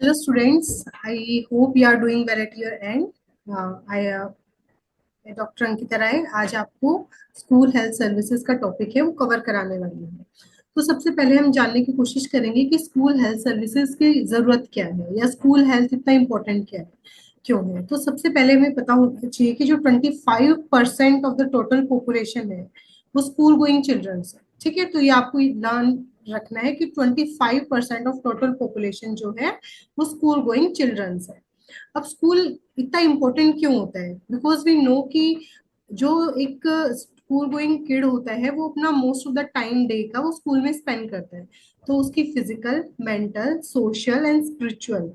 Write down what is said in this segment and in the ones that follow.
Hello students, I hope you are doing well at your end. I doctor Ankita Rai आज आपको school health services का topic है वो cover कराने वाली हूँ। तो सबसे पहले हम जानने की कोशिश करेंगे कि स्कूल हेल्थ सर्विसेज की जरूरत क्या है या स्कूल हेल्थ इतना इम्पोर्टेंट क्या है, क्यों है। तो सबसे पहले हमें पता होना चाहिए कि जो 25% ऑफ द टोटल पॉपुलेशन है वो स्कूल गोइंग चिल्ड्रंस है। ठीक है, तो ये आपको लर्न रखना है कि 25% ऑफ टोटल पॉपुलेशन जो है वो स्कूल गोइंग चिल्ड्रंस है। अब स्कूल इतना इम्पोर्टेंट क्यों होता है? बिकॉज वी नो कि जो एक स्कूल गोइंग किड होता है वो अपना most of the time day का वो स्कूल में स्पेंड करता है। तो उसकी physical, mental, social and spiritual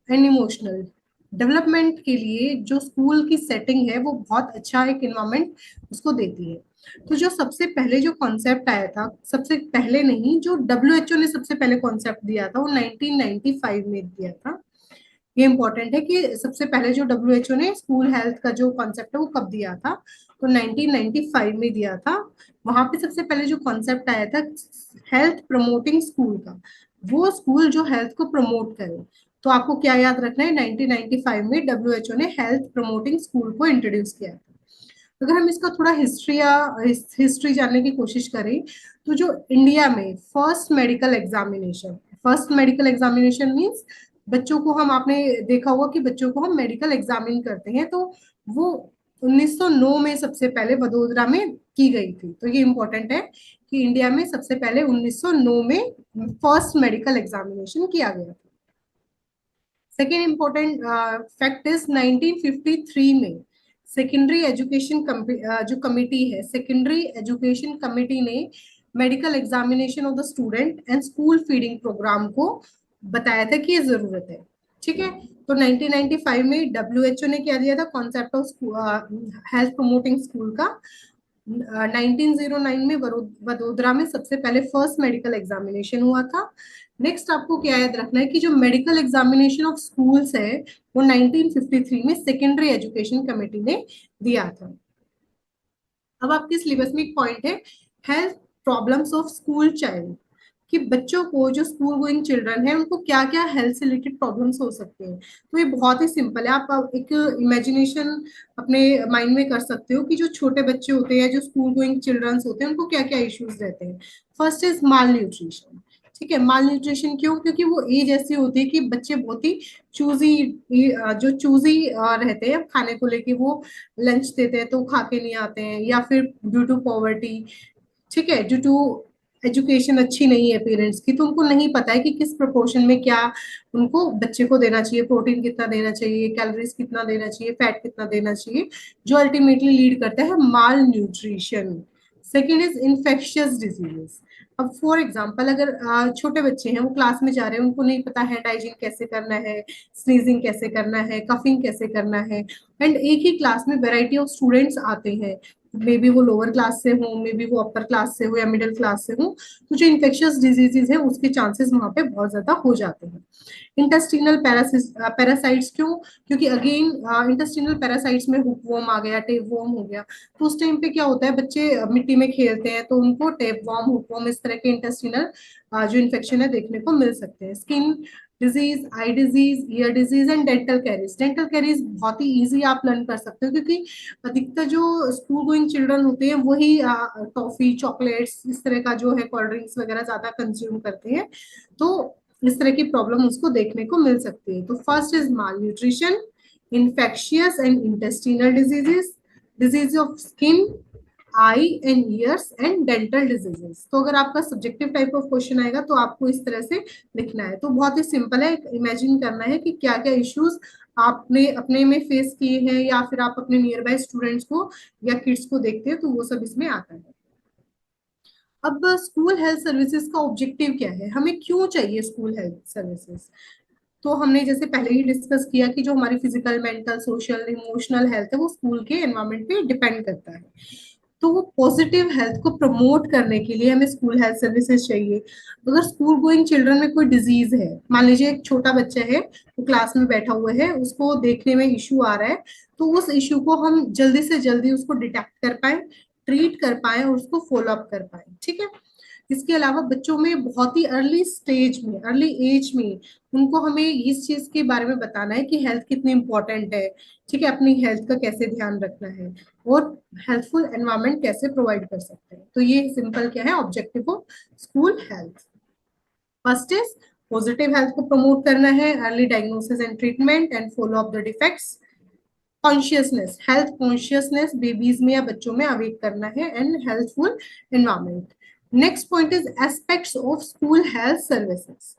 and emotional development के लिए जो स्कूल की सेटिंग है वो बहुत अच्छा एक इन्वायरमेंट उसको देती है। तो जो सबसे पहले जो कॉन्सेप्ट आया था, सबसे पहले नहीं, जो डब्ल्यूएचओ ने सबसे पहले कॉन्सेप्ट दिया था वो 1995 में दिया था। ये इंपॉर्टेंट है कि सबसे पहले जो डब्ल्यूएचओ ने स्कूल हेल्थ का जो कॉन्सेप्ट है वो कब दिया था, तो 1995 में दिया था। वहां पे सबसे पहले जो कॉन्सेप्ट आया था हेल्थ प्रमोटिंग स्कूल का, वो स्कूल जो हेल्थ को प्रमोट करे। तो आपको क्या याद रखना है, 1995 में डब्ल्यूएचओ ने हेल्थ प्रमोटिंग स्कूल को इंट्रोड्यूस किया था। अगर हम इसका थोड़ा हिस्ट्री जानने की कोशिश करें, तो जो इंडिया में फर्स्ट मेडिकल एग्जामिनेशन मींस बच्चों को हम, आपने देखा होगा कि बच्चों को हम मेडिकल एग्जामिन करते हैं, तो वो 1909 में सबसे पहले वडोदरा में की गई थी। तो ये इंपॉर्टेंट है कि इंडिया में सबसे पहले 1909 में फर्स्ट मेडिकल एग्जामिनेशन किया गया था। सेकेंड इंपॉर्टेंट फैक्ट इज 1953 में सेकेंडरी एजुकेशन जो कमिटी है, सेकेंडरी एजुकेशन कमिटी ने medical examination of the student and school feeding programme को बताया था कि ये जरूरत है। ठीक है, तो 1995 में डब्ल्यूएचओ ने क्या दिया था, concept of health promoting school का। 1909 में वडोदरा में सबसे पहले फर्स्ट मेडिकल एग्जामिनेशन हुआ था। नेक्स्ट आपको क्या याद रखना है कि जो मेडिकल एग्जामिनेशन ऑफ स्कूल्स है वो 1953 में सेकेंडरी एजुकेशन कमेटी ने दिया था। अब आपके सिलेबस में एक पॉइंट है health problems of school child, कि बच्चों को, जो स्कूल गोइंग चिल्ड्रन है, उनको क्या क्या हेल्थ से रिलेटेड प्रॉब्लम्स हो सकते हैं। तो ये बहुत ही सिंपल है, आप एक इमेजिनेशन अपने माइंड में कर सकते हो कि जो छोटे बच्चे होते हैं, जो स्कूल गोइंग चिल्ड्रंस होते हैं, उनको क्या क्या इश्यूज रहते हैं। First is mall nutrition. ठीक है, माल न्यूट्रिशन क्यों? क्योंकि वो एज ऐसी होती है कि बच्चे बहुत ही चूजी, जो चूजी रहते हैं खाने को लेके, वो लंच देते हैं तो खा के नहीं आते हैं, या फिर ड्यू टू पॉवर्टी, ठीक है, ड्यू टू एजुकेशन अच्छी नहीं है पेरेंट्स की, तो उनको नहीं पता है कि किस प्रोपोर्शन में क्या उनको बच्चे को देना चाहिए, प्रोटीन कितना देना चाहिए, कैलोरीज कितना देना चाहिए, फैट कितना देना चाहिए, जो अल्टीमेटली लीड करता है malnutrition. Second is infectious diseases. अब फॉर एग्जाम्पल, अगर छोटे बच्चे हैं, वो क्लास में जा रहे हैं, उनको नहीं पता हैंड हाइजीन कैसे करना है, स्नीजिंग कैसे करना है, कफिंग कैसे करना है, एंड एक ही क्लास में वेराइटी ऑफ स्टूडेंट्स आते हैं, मे बी वो लोअर क्लास से हो, मे बी वो अपर क्लास से हो या मिडिल क्लास से हो, तो जो इन्फेक्शियस डिजीजेज है उसके चांसेस वहां पे बहुत ज्यादा हो जाते हैं। इंटेस्टिनल पैरासाइट्स क्यों? क्योंकि अगेन इंटेस्टिनल पैरासाइट्स में हुकवॉर्म आ गया, टेपवॉर्म हो गया, तो उस टाइम पे क्या होता है, बच्चे मिट्टी में खेलते हैं तो उनको टेपवॉर्म, हुकवॉर्म, इस तरह के इंटेस्टिनल जो इन्फेक्शन है देखने को मिल सकते हैं। Skin disease, eye disease, year disease and dental carries. Dental caries बहुत ही इजी आप लर्न कर सकते हो, क्योंकि अधिकतर जो स्कूल गोइंग चिल्ड्रन होते हैं वही टॉफी, चॉकलेट्स, इस तरह का जो है कोल्ड ड्रिंक्स वगैरह ज्यादा कंज्यूम करते हैं, तो इस तरह की प्रॉब्लम उसको देखने को मिल सकती है। तो first is mall nutrition, infectious and intestinal diseases, disease of skin, I and years and dental diseases. तो अगर आपका सब्जेक्टिव टाइप ऑफ क्वेश्चन आएगा तो आपको इस तरह से लिखना है। तो बहुत ही सिंपल है, इमेजिन करना है कि क्या क्या इश्यूज आपने अपने में फेस किए हैं, या फिर आप अपने नियर बाय स्टूडेंट्स को या किड्स को देखते हैं, तो वो सब इसमें आता है। अब स्कूल हेल्थ सर्विसेज का ऑब्जेक्टिव क्या है, हमें क्यों चाहिए स्कूल हेल्थ सर्विसेज? तो हमने जैसे पहले ही डिस्कस किया कि जो हमारी physical, mental, social, emotional health है वो स्कूल के एनवायरनमेंट पे डिपेंड करता है। तो वो पॉजिटिव हेल्थ को प्रमोट करने के लिए हमें स्कूल हेल्थ सर्विसेज चाहिए। अगर स्कूल गोइंग चिल्ड्रन में कोई डिजीज है, मान लीजिए एक छोटा बच्चा है, वो क्लास में बैठा हुआ है, उसको देखने में इश्यू आ रहा है, तो उस इश्यू को हम जल्दी से जल्दी उसको डिटेक्ट कर पाए, ट्रीट कर पाए और उसको फॉलो अप कर पाए। ठीक है, इसके अलावा बच्चों में बहुत ही अर्ली स्टेज में, अर्ली एज में उनको हमें इस चीज के बारे में बताना है कि हेल्थ कितनी इंपॉर्टेंट है, ठीक है, अपनी हेल्थ का कैसे ध्यान रखना है और हेल्थफुल एनवायरनमेंट कैसे प्रोवाइड कर सकते हैं। तो ये सिंपल क्या है objective of school health. First is positive health को प्रमोट करना है, early diagnosis and treatment and follow up the defects. Consciousness, health consciousness babies में या बच्चों में अवेक करना है and healthful environment. Next point is aspects of school health services.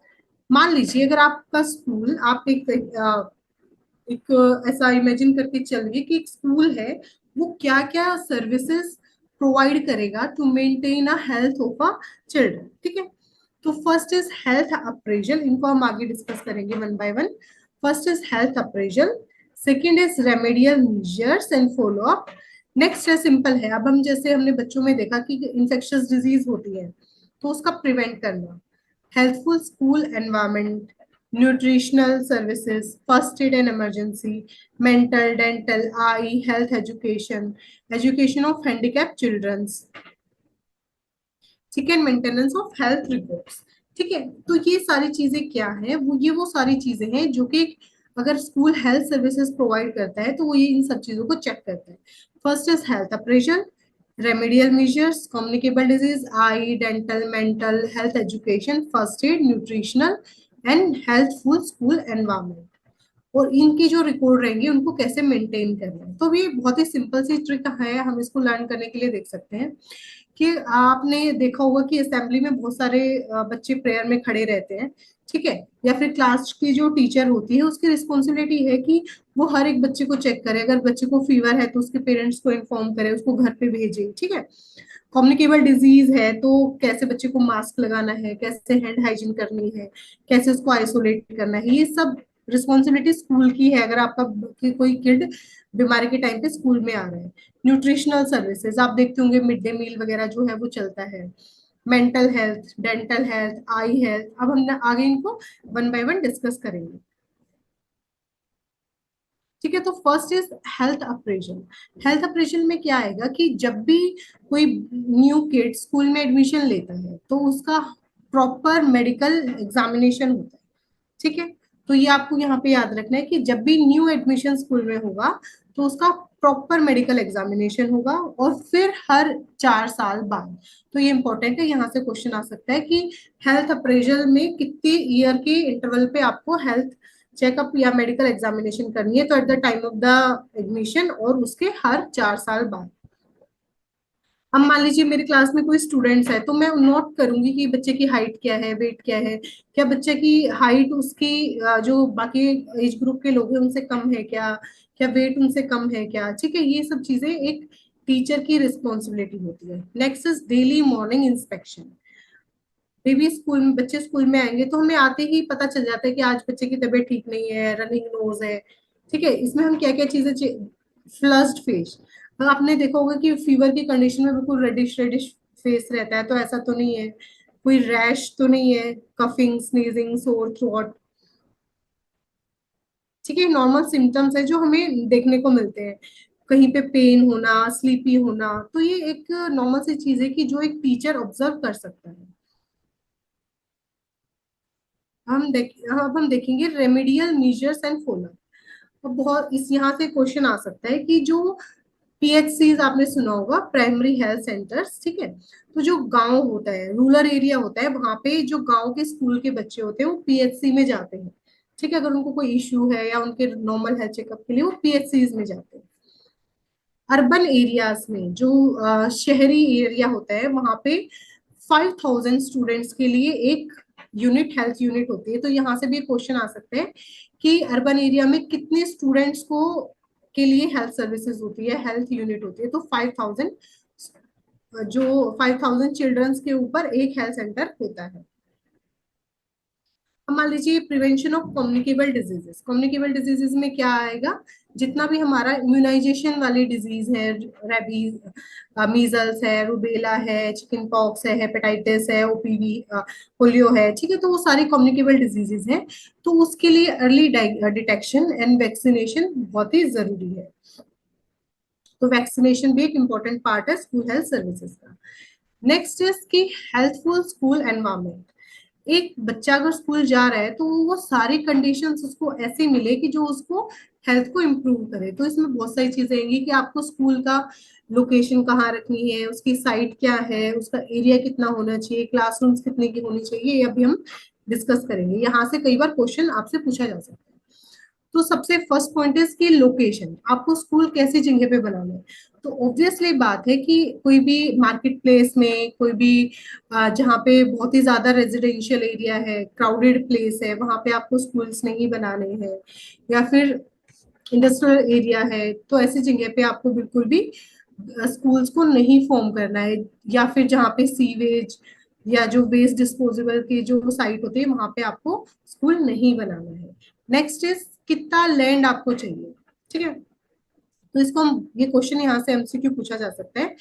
मान लीजिए अगर आपका स्कूल, आप एक ऐसा इमेजिन करके चलिए कि एक स्कूल है, वो क्या क्या सर्विसेज प्रोवाइड करेगा to maintain a health of a children, ठीक है। तो फर्स्ट इज हेल्थ अप्रेजल, इनको हम आगे डिस्कस करेंगे one by one. First is health appraisal, second is remedial measures and follow up. Next है सिंपल है, अब हम जैसे हमने बच्चों में देखा कि इन्फेक्शियस डिजीज होती है तो उसका प्रिवेंट करना, healthful school environment, nutritional services, first aid and emergency, mental dental eye health education, education of handicap childrens, ठीक है, मेंटेनेंस ऑफ हेल्थ रिकॉर्ड्स, ठीक है। तो ये सारी चीजें क्या है, वो सारी चीजें हैं जो कि अगर स्कूल हेल्थ सर्विसेज प्रोवाइड करता है तो वो ये इन सब चीजों को चेक करता है। First is health appraisal, remedial measures, communicable disease, I dental mental health education, first aid, nutritional and healthful school environment, और इनकी जो रिकॉर्ड रहेंगी उनको कैसे मेंटेन करना है। तो ये बहुत ही सिंपल सी ट्रिक है, हम इसको लर्न करने के लिए देख सकते हैं कि आपने देखा होगा कि असेंबली में बहुत सारे बच्चे प्रेयर में खड़े रहते हैं, ठीक है, या फिर क्लास की जो टीचर होती है उसकी रिस्पॉन्सिबिलिटी है कि वो हर एक बच्चे को चेक करे, अगर बच्चे को फीवर है तो उसके पेरेंट्स को इन्फॉर्म करे, उसको घर पे भेजे, ठीक है। कम्युनिकेबल डिजीज है तो कैसे बच्चे को मास्क लगाना है, कैसे हैंड हाइजीन करनी है, कैसे उसको आइसोलेट करना है, ये सब रिस्पॉन्सिबिलिटी स्कूल की है अगर आपका कोई किड बीमारी के टाइम पे स्कूल में आ रहा है। न्यूट्रिशनल सर्विसेज आप देखते होंगे, मिड डे मील वगैरह जो है वो चलता है। मेंटल हेल्थ, डेंटल हेल्थ, आई हेल्थ, अब हम आगे इनको वन बाय वन डिस्कस करेंगे, ठीक है। तो first is health appraisal. Health appraisal में क्या आएगा कि जब भी कोई न्यू किड स्कूल में एडमिशन लेता है तो उसका प्रॉपर मेडिकल एग्जामिनेशन होता है, ठीक है। तो ये आपको यहाँ पे याद रखना है कि जब भी न्यू एडमिशन स्कूल में होगा तो उसका प्रॉपर मेडिकल एग्जामिनेशन होगा और फिर हर 4 साल बाद। तो ये इंपॉर्टेंट है, यहाँ से क्वेश्चन आ सकता है कि हेल्थ अप्रेजल में कितने ईयर के इंटरवल पे आपको हेल्थ चेकअप या मेडिकल एग्जामिनेशन करनी है, तो at the time of the admission और उसके हर 4 साल बाद। अब मान लीजिए मेरे क्लास में कोई स्टूडेंट्स है तो मैं नोट करूंगी कि बच्चे की हाइट क्या है, वेट क्या है, क्या बच्चे की हाइट उसकी जो बाकी एज ग्रुप के लोग हैं उनसे कम है क्या, क्या वेट उनसे कम है क्या, ठीक है। ये सब चीजें एक टीचर की रिस्पॉन्सिबिलिटी होती है। Next is daily morning inspection. Baby school में, बच्चे स्कूल में आएंगे तो हमें आते ही पता चल जाता है कि आज बच्चे की तबीयत ठीक नहीं है, रनिंग नोज है, ठीक है। इसमें हम क्या क्या चीजें, फ्लस्ड फेस, आपने देखा होगा कि फीवर की कंडीशन में बिल्कुल रेडिश रेडिश फेस रहता है, तो ऐसा तो नहीं है, कोई रैश तो नहीं है, कफिंग, स्नीजिंग, सोर थ्रोट, ठीक है, नॉर्मल सिम्टम्स है जो हमें देखने को मिलते हैं। कहीं पे पेन होना, स्लीपी होना, तो ये एक नॉर्मल सी चीज है कि जो एक टीचर ऑब्जर्व कर सकता है। अब हम देखेंगे रेमेडियल मेजर्स एंड फॉलो। अब बहुत इस यहाँ से क्वेश्चन आ सकता है कि जो पीएचसीज आपने सुना होगा, प्राइमरी हेल्थ सेंटर्स, ठीक है। तो जो गांव होता है, रूरल एरिया होता है, वहां पे जो गांव के स्कूल के बच्चे होते हैं वो पीएचसी में जाते हैं, ठीक है। अगर उनको कोई इश्यू है या उनके नॉर्मल हेल्थ चेकअप के लिए वो पीएचसीज में जाते हैं। अर्बन एरियाज में जो शहरी एरिया होता है वहां पे 5,000 स्टूडेंट्स के लिए एक यूनिट, हेल्थ यूनिट होती है। तो यहाँ से भी क्वेश्चन आ सकते हैं कि अर्बन एरिया में कितने स्टूडेंट्स को के लिए हेल्थ सर्विसेज होती है, हेल्थ यूनिट होती है। तो 5,000, जो 5,000 चिल्ड्रंस के ऊपर एक हेल्थ सेंटर होता है। अब मान लीजिए prevention of communicable diseases. Communicable diseases में क्या आएगा, जितना भी हमारा इम्यूनाइजेशन वाली डिजीज है, रेबीज, मीजल्स है, रूबेला है, चिकन पॉक्स है, हेपेटाइटिस है, ओपीवी, पोलियो है, ठीक है। तो वो सारी कम्युनिकेबल डिजीजेस हैं, तो उसके लिए अर्ली डिटेक्शन एंड वैक्सीनेशन बहुत ही जरूरी है। तो वैक्सीनेशन भी एक इम्पोर्टेंट पार्ट है स्कूल हेल्थ सर्विसेज का। नेक्स्ट इज की हेल्थफुल स्कूल एनवायरमेंट। एक बच्चा अगर स्कूल जा रहा है तो वो सारी कंडीशंस उसको ऐसे मिले कि जो उसको हेल्थ को इम्प्रूव करे। तो इसमें बहुत सारी चीजें आएंगी कि आपको स्कूल का लोकेशन कहाँ रखनी है, उसकी साइट क्या है, उसका एरिया कितना होना चाहिए, क्लासरूम्स कितने की होनी चाहिए, ये अभी हम डिस्कस करेंगे। यहाँ से कई बार क्वेश्चन आपसे पूछा जा सकता है। तो सबसे फर्स्ट पॉइंट इज की लोकेशन, आपको स्कूल कैसी जगह पे बनाना है। तो ऑब्वियसली बात है कि कोई भी मार्केट प्लेस में, कोई भी जहाँ पे बहुत ही ज्यादा रेजिडेंशियल एरिया है, क्राउडेड प्लेस है, वहां पे आपको स्कूल्स नहीं बनाने हैं, या फिर इंडस्ट्रियल एरिया है, तो ऐसी जगह पे आपको बिल्कुल भी स्कूल्स को नहीं फॉर्म करना है। या फिर जहाँ पे सीवेज या जो वेस्ट डिस्पोजेबल की जो साइट होती है वहां पे आपको स्कूल नहीं बनाना है। नेक्स्ट इज कितना लैंड आपको चाहिए। ठीक है, तो इसको हम, ये क्वेश्चन यहाँ से एमसीक्यू पूछा जा सकता है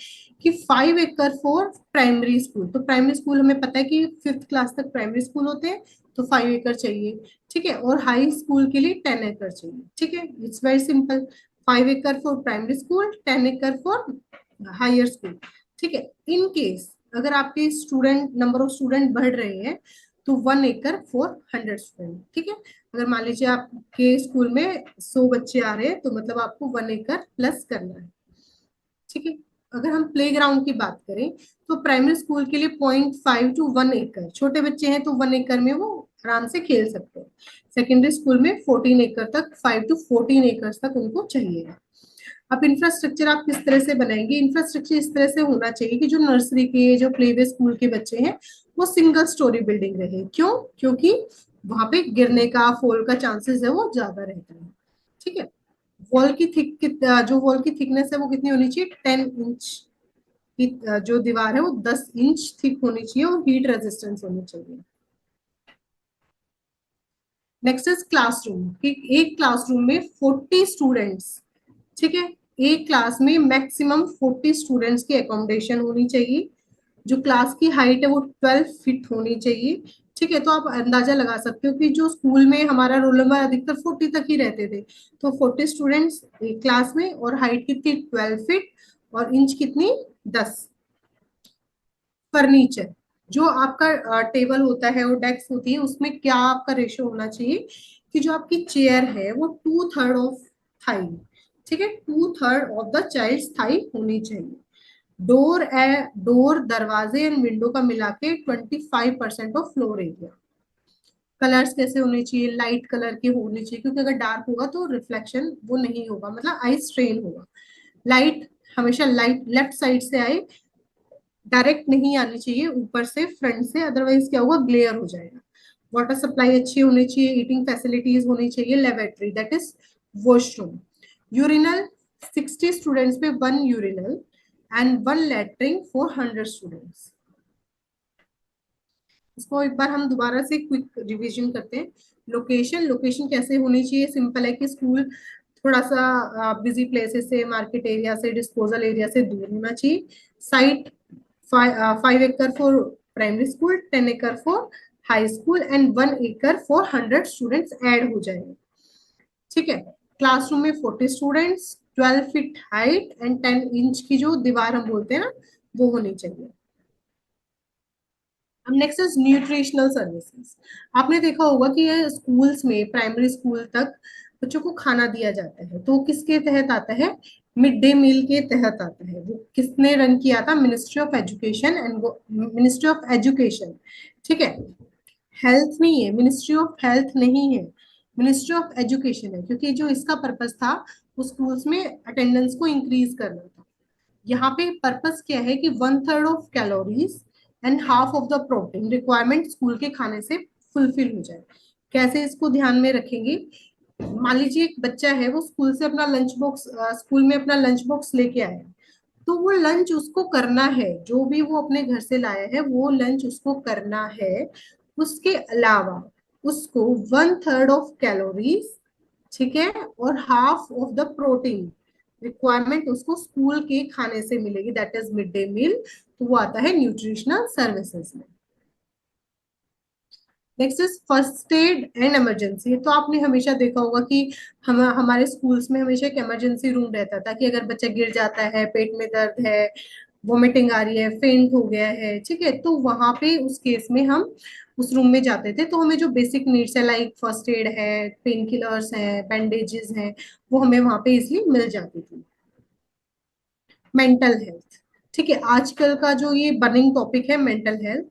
कि 5 एकड़ फॉर प्राइमरी स्कूल। तो प्राइमरी स्कूल हमें पता है कि 5th क्लास तक प्राइमरी स्कूल होते हैं, तो 5 एकड़ चाहिए। ठीक है, और हाई स्कूल के लिए 10 एकड़ चाहिए। ठीक है, इट्स वेरी सिंपल। 5 एकड़ फॉर प्राइमरी स्कूल, 10 एकड़ फॉर हायर स्कूल। ठीक है, इन केस अगर आपके स्टूडेंट, नंबर ऑफ स्टूडेंट बढ़ रहे हैं, तो 1 एकड़ फॉर 100 स्टूडेंट। ठीक है, अगर मान लीजिए आपके स्कूल में 100 बच्चे आ रहे हैं, तो मतलब आपको 1 एकड़ प्लस करना है। ठीक है, अगर हम प्ले ग्राउंड की बात करें, तो प्राइमरी स्कूल के लिए 0.5 to 1 एकड़, छोटे बच्चे हैं तो 1 एकड़ में वो आराम से खेल सकते हैं। सेकेंडरी स्कूल में 14 एकड़ तक, 5 to 14 एकड़ तक उनको चाहिए। अब इंफ्रास्ट्रक्चर आप किस तरह से बनाएंगे? इंफ्रास्ट्रक्चर इस तरह से होना चाहिए कि जो नर्सरी के, जो प्ले वे स्कूल के बच्चे हैं, वो सिंगल स्टोरी बिल्डिंग रहे। क्यों? क्योंकि वहां पे गिरने का, फॉल का चांसेस है वो ज्यादा रहता है। ठीक है, वॉल की थिक, जो वॉल की थिकनेस है वो कितनी होनी चाहिए? 10 इंच की। जो दीवार है वो 10 इंच थिक होनी चाहिए, और हीट रेजिस्टेंस होनी चाहिए। नेक्स्ट इज क्लासरूम, कि एक क्लासरूम में 40 स्टूडेंट्स। ठीक है, एक क्लास में मैक्सिमम 40 स्टूडेंट्स की एकोमोडेशन होनी चाहिए। जो क्लास की हाइट है वो 12 फीट होनी चाहिए। ठीक है, तो आप अंदाजा लगा सकते हो कि जो स्कूल में हमारा रोल नंबर अधिकतर 40 तक ही रहते थे, तो 40 स्टूडेंट्स एक क्लास में, और हाइट कितनी? 12 फीट, और इंच कितनी? 10। फर्नीचर, जो आपका टेबल होता है और डेस्क होती है, उसमें क्या आपका रेशियो होना चाहिए कि जो आपकी चेयर है वो 2/3 ऑफ थाई। ठीक है, 2/3 ऑफ द चाइल्ड थाई होनी चाहिए। डोर, दरवाजे एंड विंडो का मिला के 25% ऑफ फ्लोर एरिया। कलर्स कैसे होने चाहिए? लाइट कलर के होने चाहिए, क्योंकि अगर डार्क होगा तो रिफ्लेक्शन वो नहीं होगा, मतलब आई स्ट्रेन होगा। लाइट हमेशा लाइट लेफ्ट साइड से आए, डायरेक्ट नहीं आनी चाहिए, ऊपर से, फ्रंट से, अदरवाइज क्या होगा? ग्लेयर हो जाएगा। वाटर सप्लाई अच्छी होनी चाहिए, ईटिंग फैसिलिटीज होनी चाहिए, laboratory that is washroom. Urinal, 60 students पे 1 urinal, and 1 latrine for 100 students. इसको एक बार हम दोबारा से क्विक रिवीजन करते हैं। लोकेशन, लोकेशन कैसे होनी चाहिए? सिंपल है कि स्कूल थोड़ा सा बिजी प्लेसेस से, मार्केट एरिया से, डिस्पोजल एरिया से दूर होना चाहिए। साइट 5 एकड़ फॉर प्राइमरी स्कूल, 10 एकड़ फॉर हाई स्कूल, एंड 1 एकड़ फॉर 100 स्टूडेंट्स ऐड हो जाएंगे। ठीक है, क्लासरूम में 40 students, 12 feet height, and 10 inch की जो दीवार हम बोलते हैं ना, वो होनी चाहिए। अब नेक्स्ट इज न्यूट्रिशनल सर्विसेज। आपने देखा होगा कि ये स्कूल्स में, प्राइमरी स्कूल तक बच्चों को खाना दिया जाता है, तो किसके तहत आता है? मिड डे मील के तहत आता है। वो किसने रन किया था? Ministry of education and ministry of education. ठीक है, हेल्थ नहीं है, मिनिस्ट्री ऑफ हेल्थ नहीं है, मिनिस्ट्री ऑफ एजुकेशन है, क्योंकि जो इसका पर्पस था वो स्कूल्स में अटेंडेंस को इंक्रीज करना था। यहाँ पे पर्पस क्या है कि 1/3 of calories and half of the protein requirement school के खाने से फुलफिल हो जाए। कैसे इसको ध्यान में रखेंगे? मान लीजिए एक बच्चा है, वो स्कूल से अपना लंच बॉक्स, स्कूल में अपना लंच बॉक्स लेके आया, तो वो लंच उसको करना है, जो भी वो अपने घर से लाया है वो लंच उसको करना है। उसके अलावा उसको 1/3 ऑफ कैलोरीज, ठीक है, और half of the protein requirement उसको स्कूल के खाने से मिलेगी, that is mid day meal. तो वो आता है न्यूट्रिशनल सर्विसेज में। Next is first aid and emergency. तो आपने हमेशा देखा होगा कि हमारे स्कूल्स में हमेशा एक इमरजेंसी रूम रहता था, कि अगर बच्चा गिर जाता है, पेट में दर्द है, वोमिटिंग आ रही है, फेंट हो गया है, ठीक है, तो वहां पे उस केस में हम उस रूम में जाते थे, तो हमें जो बेसिक नीड्स है लाइक फर्स्ट एड है, पेन किलर्स है, बैंडेजेस हैं, वो हमें वहां पे इजिली मिल जाती थी। मेंटल हेल्थ, ठीक है, आजकल का जो ये बर्निंग टॉपिक है मेंटल हेल्थ।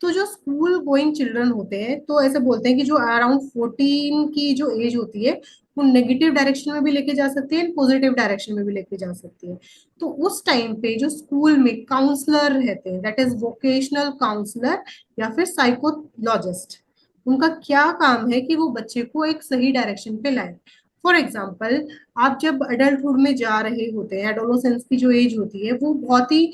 तो जो स्कूल गोइंग चिल्ड्रन होते हैं, तो ऐसे बोलते हैं कि जो अराउंड 14 की जो एज होती है, वो नेगेटिव डायरेक्शन में भी लेके जा सकती है, पॉजिटिव डायरेक्शन में भी लेके जा सकती है। तो उस टाइम पे जो स्कूल में काउंसलर रहते हैं, दैट इज वोकेशनल काउंसलर या फिर साइकोलॉजिस्ट, उनका क्या काम है कि वो बच्चे को एक सही डायरेक्शन पे लाए। फॉर एग्जाम्पल, आप जब अडल्टहुड में जा रहे होते हैं, एडोलोसेंस की जो एज होती है, वो बहुत ही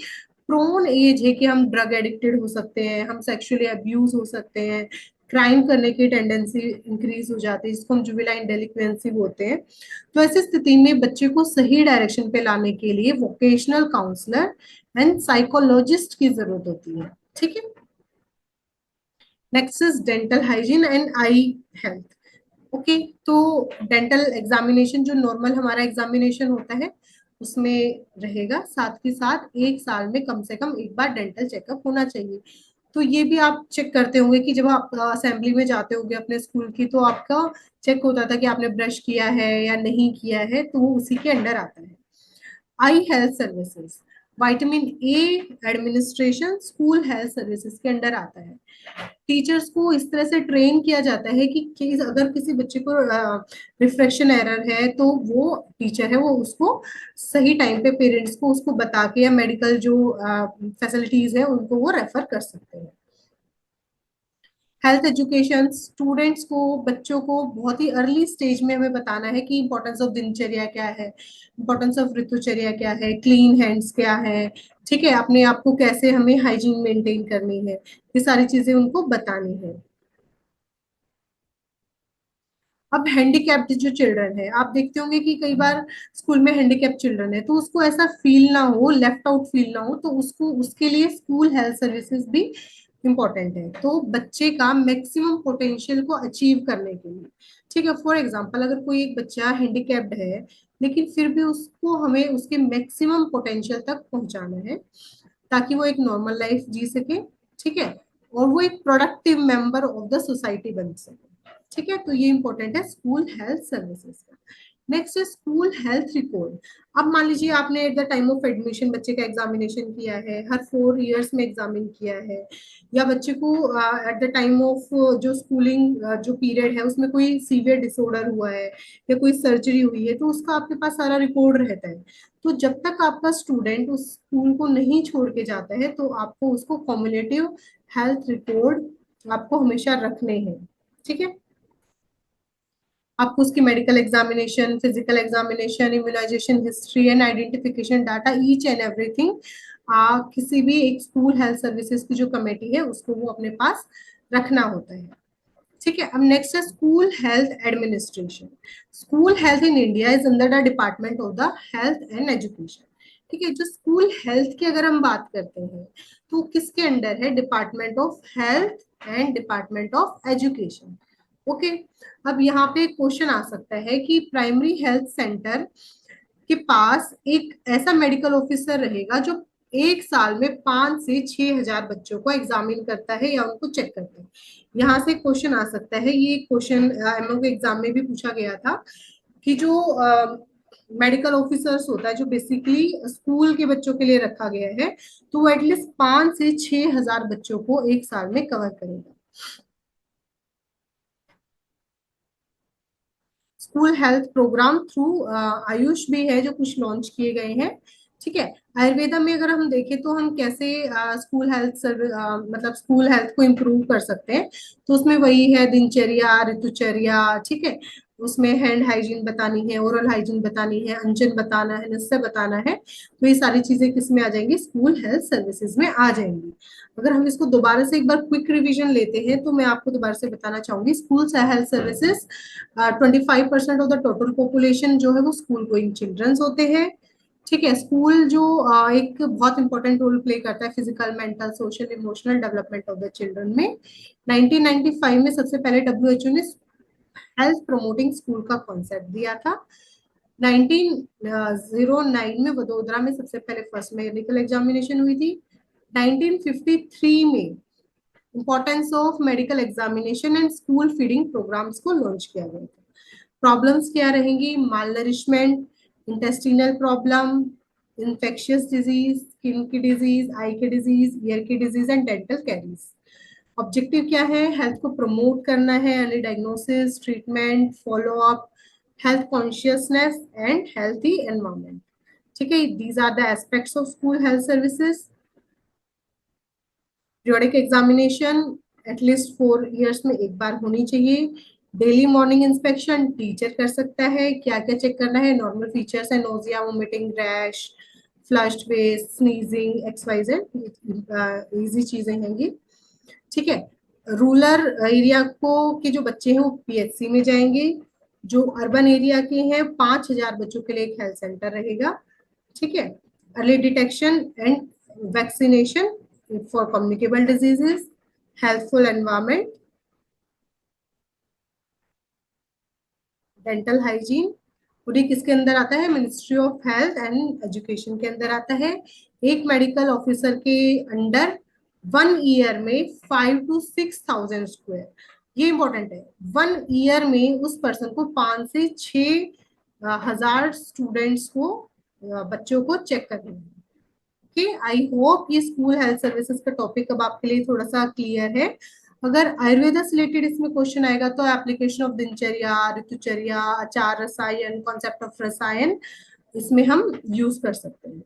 प्रोन एज है कि हम ड्रग एडिक्टेड हो सकते हैं, हम सेक्सुअली अब्यूज हो सकते हैं, क्राइम करने की टेंडेंसी इंक्रीज हो जाती है, जिसको हम जुवेनाइल डेलिक्वेंसी बोलते हैं। तो ऐसी स्थिति में बच्चे को सही डायरेक्शन पे लाने के लिए वोकेशनल काउंसलर एंड साइकोलॉजिस्ट की जरूरत होती है, ठीक है। Next is dental hygiene and I health. Okay, तो डेंटल एग्जामिनेशन जो नॉर्मल हमारा एग्जामिनेशन होता है उसमें रहेगा, साथ ही साथ एक साल में कम से कम एक बार डेंटल चेकअप होना चाहिए। तो ये भी आप चेक करते होंगे कि जब आप असेंबली में जाते होंगे अपने स्कूल की, तो आपका चेक होता था कि आपने ब्रश किया है या नहीं किया है, तो वो उसी के अंडर आता है। Eye health services, vitamin A administration school health services के अंडर आता है। टीचर्स को इस तरह से ट्रेन किया जाता है कि अगर किसी बच्चे को रिफ्रेक्शन एरर है, तो वो टीचर है वो उसको सही टाइम पे पेरेंट्स को उसको बता के या मेडिकल जो फैसिलिटीज है उनको वो रेफर कर सकते हैं। हेल्थ एजुकेशन, स्टूडेंट्स को, बच्चों को बहुत ही अर्ली स्टेज में हमें बताना है कि इंपॉर्टेंस ऑफ दिनचर्या क्या है, इंपॉर्टेंस ऑफ ऋतुचर्या क्या है, क्लीन हैंड्स क्या है, ठीक है, अपने आप को कैसे हमें हाइजीन मेंटेन करनी है, ये सारी चीजें उनको बतानी है। अब हैंडीकैप्ड जो चिल्ड्रन है, आप देखते होंगे कि कई बार स्कूल में हैंडीकैप चिल्ड्रन है, तो उसको ऐसा फील ना हो, लेफ्ट आउट फील ना हो, तो उसको उसके लिए स्कूल हेल्थ सर्विसेज भी इम्पोर्टेंट है, तो बच्चे का मैक्सिमम पोटेंशियल को अचीव करने के लिए, ठीक है। फॉर एग्जाम्पल, अगर कोई एक बच्चा हैंडीकैप्ड है, लेकिन फिर भी उसको हमें उसके मैक्सिमम पोटेंशियल तक पहुंचाना है, ताकि वो एक नॉर्मल लाइफ जी सके, ठीक है, और वो एक productive member of the society बन सके, ठीक है। तो ये इंपॉर्टेंट है स्कूल हेल्थ सर्विसेज का। नेक्स्ट है स्कूल हेल्थ रिकॉर्ड। अब मान लीजिए आपने at the time of admission बच्चे का एग्जामिनेशन किया है, हर 4 इयर्स में एग्जामिन किया है, या बच्चे को एट द टाइम ऑफ जो स्कूलिंग जो पीरियड है उसमें कोई सीवियर डिसऑर्डर हुआ है या कोई सर्जरी हुई है, तो उसका आपके पास सारा रिकॉर्ड रहता है। तो जब तक आपका स्टूडेंट उस स्कूल को नहीं छोड़ के जाता है, तो आपको उसको कम्युलेटिव हेल्थ रिकॉर्ड आपको हमेशा रखने हैं, ठीक है। आपको उसकी medical examination, physical examination, immunisation history and identification data, each and everything किसी भी एक स्कूल हेल्थ सर्विसेज की जो कमेटी है उसको वो अपने पास रखना होता है, ठीक है। अब नेक्स्ट है school health administration. School health in India is under the department of the health and education, ठीक है। जो स्कूल हेल्थ की अगर हम बात करते हैं, तो किसके अंडर है? Department of health and department of education, okay. अब यहाँ पे क्वेश्चन आ सकता है कि प्राइमरी हेल्थ सेंटर के पास एक ऐसा मेडिकल ऑफिसर रहेगा जो एक साल में 5 से 6 हजार बच्चों को एग्जामिन करता है या उनको चेक करता है। यहाँ से क्वेश्चन आ सकता है, ये क्वेश्चन एमओ के एग्जाम में भी पूछा गया था, कि जो मेडिकल ऑफिसर्स होता है जो बेसिकली स्कूल के बच्चों के लिए रखा गया है, तो वो एटलीस्ट 5 से 6 हजार बच्चों को एक साल में कवर करेगा। School health programme through Ayush भी है जो कुछ लॉन्च किए गए हैं, ठीक है। आयुर्वेदा में अगर हम देखें तो हम कैसे स्कूल हेल्थ सर्विस मतलब स्कूल हेल्थ को इम्प्रूव कर सकते हैं, तो उसमें वही है दिनचर्या, ऋतुचर्या, ठीक है, उसमें हैंड हाइजीन बतानी है, ओरल हाइजीन बतानी है, अंजन बताना है, निस्से बताना है, तो ये सारी चीजें किस में आ जाएंगी? स्कूल हेल्थ सर्विसेज में आ जाएंगी। अगर हम इसको दोबारा से एक बार क्विक रिवीजन लेते हैं, तो मैं आपको दोबारा से बताना चाहूंगी, school health services 25% of the total population जो है वो स्कूल गोइंग चिल्ड्रंस होते हैं, ठीक है। स्कूल जो एक बहुत इंपॉर्टेंट रोल प्ले करता है physical, mental, social, emotional development of the children में। 1995 में सबसे पहले डब्ल्यूएचओ ने हेल्थ प्रमोटिंग स्कूल का कॉन्सेप्ट दिया था। 1909 में वडोदरा में सबसे पहले फर्स्ट मेडिकल एग्जामिनेशन हुई थी। 1953 में importance of medical examination and school feeding programs को लॉन्च किया गया था। प्रॉब्लम्स क्या रहेंगी? Malnourishment, intestinal problem, infectious disease, skin की डिजीज, आई की डिजीज, ईयर की disease and dental caries. Objective क्या है? हेल्थ को प्रमोट करना है, early diagnosis, treatment, follow up, health consciousness and healthy environment. ठीक है, these are the aspects of school health services. Periodic examination at least 4 years में एक बार होनी चाहिए। डेली मॉर्निंग इंस्पेक्शन टीचर कर सकता है। क्या क्या चेक करना है? नॉर्मल फीचर्स है, nausea, vomiting, rash, flushed face, sneezing, XYZ, easy चीजें हैं ये। ठीक है, रूरल एरिया को के जो बच्चे हैं वो PHC में जाएंगे। जो अर्बन एरिया के हैं 5,000 बच्चों के लिए एक हेल्थ सेंटर रहेगा। ठीक है, early detection and vaccination for communicable diseases, healthful environment, dental hygiene, पूरी किसके अंदर आता है? Ministry of health and education के अंदर आता है। एक मेडिकल ऑफिसर के अंडर 1 ईयर में 5 to 6,000 स्क्वायर, ये इंपॉर्टेंट है। 1 ईयर में उस पर्सन को 5 से 6 हजार स्टूडेंट्स को, बच्चों को चेक करना है। ओके, आई होप ये स्कूल हेल्थ सर्विसेज का टॉपिक अब आपके लिए थोड़ा सा क्लियर है। अगर आयुर्वेदा से रिलेटेड इसमें क्वेश्चन आएगा तो एप्लीकेशन ऑफ दिनचर्या, ऋतुचर्या, आचार रसायन, कॉन्सेप्ट ऑफ रसायन, इसमें हम यूज कर सकते हैं।